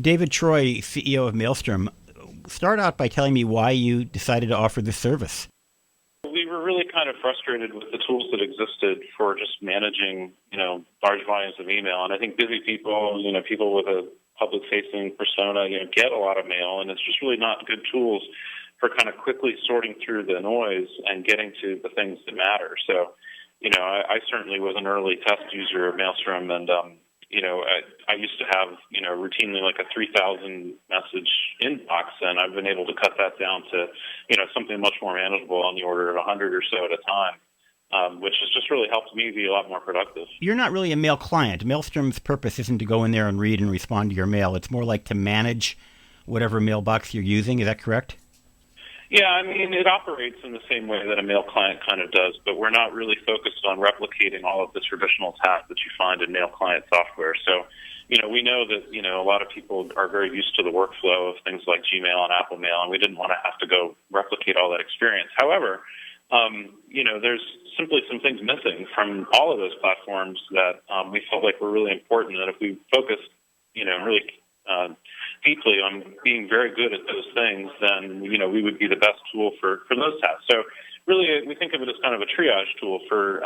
David Troy, CEO of Mailstrom, start out by telling me why you decided to offer this service. We were really kind of frustrated with the tools that existed for just managing, large volumes of email. And I think busy people, people with a public-facing persona, get a lot of mail, and it's just really not good tools for kind of quickly sorting through the noise and getting to the things that matter. So, I certainly was an early test user of Mailstrom, and I used to have, routinely like a 3,000 message inbox, and I've been able to cut that down to, something much more manageable on the order of 100 or so at a time, which has just really helped me be a lot more productive. You're not really a mail client. Mailstrom's purpose isn't to go in there and read and respond to your mail. It's more like to manage whatever mailbox you're using. Is that correct? Yeah, it operates in the same way that a mail client kind of does, but we're not really focused on replicating all of the traditional tasks that you find in mail client software. So, we know that, a lot of people are very used to the workflow of things like Gmail and Apple Mail, and we didn't want to have to go replicate all that experience. However, there's simply some things missing from all of those platforms that we felt like were really important, that if we focused, really deeply on being very good at those things, then, we would be the best tool for those tasks. So really, we think of it as kind of a triage tool for,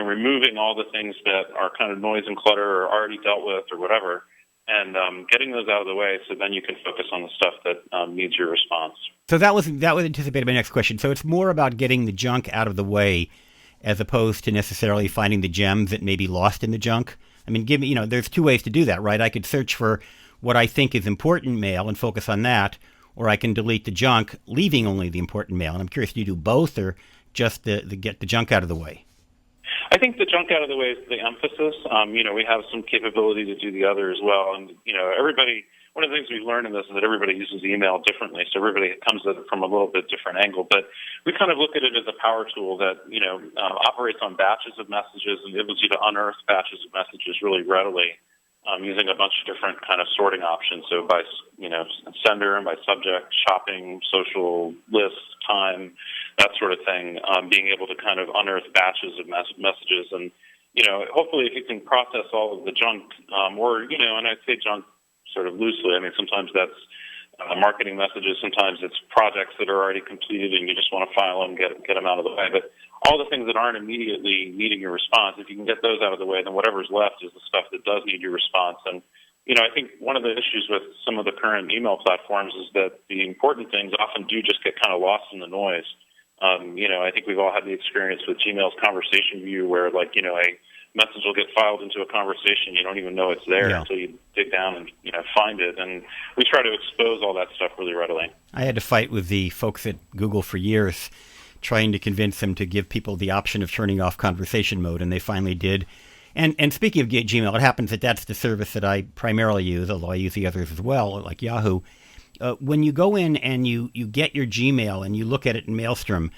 removing all the things that are kind of noise and clutter or already dealt with or whatever, and getting those out of the way so then you can focus on the stuff that needs your response. So that was anticipated my next question. So it's more about getting the junk out of the way as opposed to necessarily finding the gems that may be lost in the junk. There's two ways to do that, right? I could search for what I think is important mail and focus on that, or I can delete the junk, leaving only the important mail. And I'm curious, do you do both or just the get the junk out of the way? I think the junk out of the way is the emphasis. We have some capability to do the other as well. And, one of the things we've learned in this is that everybody uses email differently, so everybody comes at it from a little bit different angle. But we kind of look at it as a power tool that, operates on batches of messages and enables you to unearth batches of messages really readily, using a bunch of different kind of sorting options. So by, sender and by subject, shopping, social, lists, time, that sort of thing, being able to kind of unearth batches of messages. And, hopefully if you can process all of the junk, and I'd say junk sort of loosely. Sometimes that's marketing messages. Sometimes it's projects that are already completed and you just want to file them, get them out of the way. But all the things that aren't immediately needing your response, if you can get those out of the way, then whatever's left is the stuff that does need your response. And, I think one of the issues with some of the current email platforms is that the important things often do just get kind of lost in the noise. I think we've all had the experience with Gmail's conversation view where, a message will get filed into a conversation. You don't even know it's there until you dig down and, find it. And we try to expose all that stuff really readily. I had to fight with the folks at Google for years, trying to convince them to give people the option of turning off conversation mode, and they finally did. And speaking of Gmail, it happens that that's the service that I primarily use, although I use the others as well, like Yahoo. When you go in and you get your Gmail and you look at it in Mailstrom,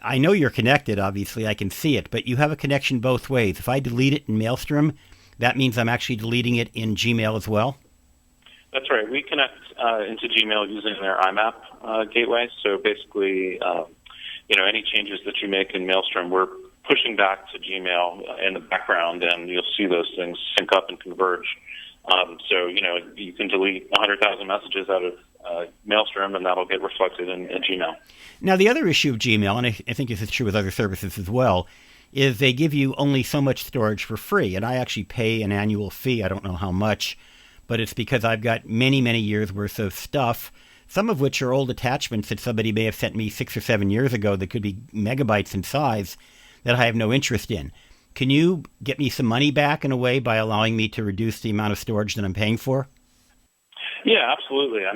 I know you're connected, obviously, I can see it, but you have a connection both ways. If I delete it in Mailstrom, that means I'm actually deleting it in Gmail as well? That's right. We connect into Gmail using their IMAP gateway. So basically, any changes that you make in Mailstrom, we're pushing back to Gmail in the background, and you'll see those things sync up and converge. So, you can delete 100,000 messages out of Mailstrom, and that'll get reflected in Gmail. Now, the other issue of Gmail, and I think this is true with other services as well, is they give you only so much storage for free. And I actually pay an annual fee. I don't know how much, but it's because I've got many, many years worth of stuff, some of which are old attachments that somebody may have sent me 6 or 7 years ago that could be megabytes in size that I have no interest in. Can you get me some money back in a way by allowing me to reduce the amount of storage that I'm paying for? Yeah, absolutely. I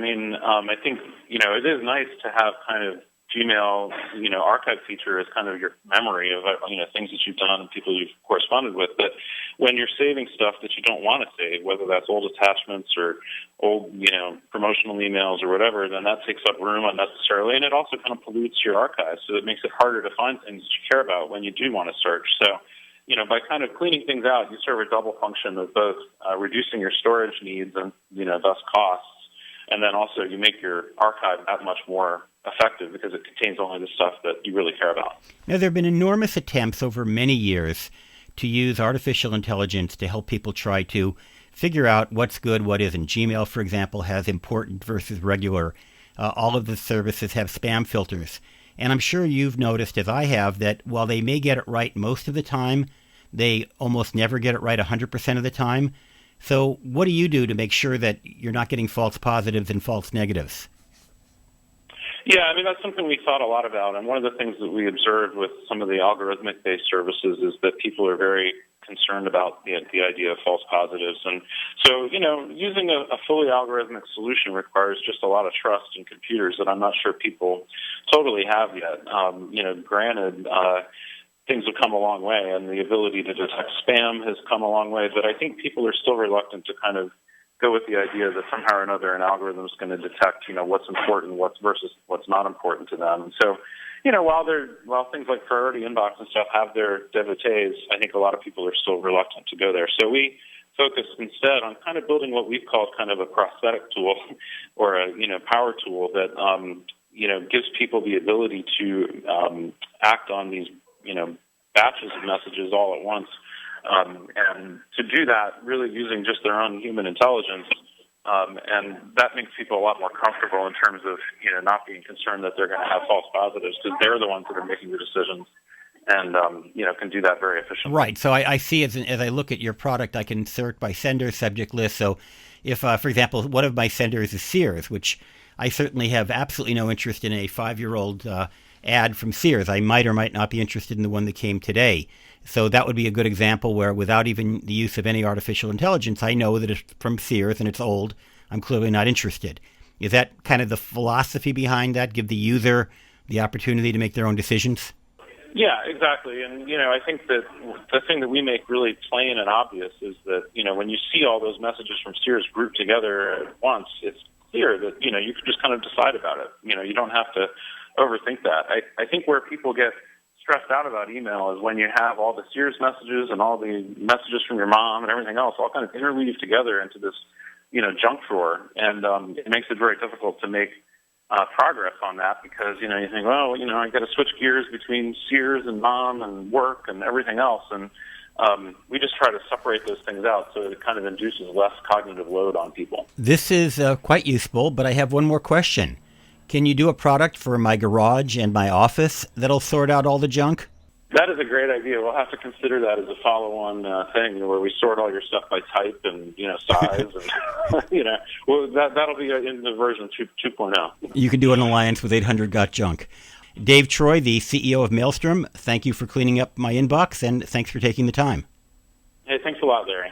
think, it is nice to have kind of Gmail, archive feature as kind of your memory of, things that you've done and people you've corresponded with. But when you're saving stuff that you don't want to save, whether that's old attachments or old, promotional emails or whatever, then that takes up room unnecessarily. And it also kind of pollutes your archive. So it makes it harder to find things that you care about when you do want to search. So, by kind of cleaning things out, you serve a double function of both reducing your storage needs and, thus costs. And then also you make your archive that much more effective because it contains only the stuff that you really care about. Now, there have been enormous attempts over many years to use artificial intelligence to help people try to figure out what's good, what isn't. Gmail, for example, has important versus regular. All of the services have spam filters. And I'm sure you've noticed, as I have, that while they may get it right most of the time, they almost never get it right 100% of the time. So what do you do to make sure that you're not getting false positives and false negatives? Yeah, I mean, that's something we thought a lot about. And one of the things that we observed with some of the algorithmic-based services is that people are very concerned about the idea of false positives. And so, using a fully algorithmic solution requires just a lot of trust in computers that I'm not sure people totally have yet. Granted, things have come a long way, and the ability to detect spam has come a long way, but I think people are still reluctant to kind of go with the idea that somehow or another an algorithm is going to detect, what's important, versus what's not important to them. And so, while things like priority inbox and stuff have their devotees, I think a lot of people are still reluctant to go there. So we focus instead on kind of building what we've called kind of a prosthetic tool or a, power tool that, gives people the ability to act on these, batches of messages all at once. And to do that, really using just their own human intelligence, and that makes people a lot more comfortable in terms of, not being concerned that they're going to have false positives because they're the ones that are making the decisions and, can do that very efficiently. Right. So I see as I look at your product, I can sort by sender, subject list. So if, for example, one of my senders is Sears, which I certainly have absolutely no interest in a 5-year-old ad from Sears. I might or might not be interested in the one that came today. So that would be a good example where without even the use of any artificial intelligence, I know that it's from Sears and it's old. I'm clearly not interested. Is that kind of the philosophy behind that? Give the user the opportunity to make their own decisions? Yeah, exactly. And, I think that the thing that we make really plain and obvious is that, when you see all those messages from Sears grouped together at once, it's clear that, you can just kind of decide about it. You don't have to overthink that. I think where people get stressed out about email is when you have all the Sears messages and all the messages from your mom and everything else all kind of interweave together into this, junk drawer. And it makes it very difficult to make progress on that because, you think, well, I got to switch gears between Sears and mom and work and everything else. And we just try to separate those things out so it kind of induces less cognitive load on people. This is quite useful, but I have one more question. Can you do a product for my garage and my office that'll sort out all the junk? That is a great idea. We'll have to consider that as a follow-on thing where we sort all your stuff by type and, size. And, well, that'll be in the version 2.0. You can do an alliance with 800 Got Junk. Dave Troy, the CEO of Mailstrom, thank you for cleaning up my inbox, and thanks for taking the time. Hey, thanks a lot, Larry.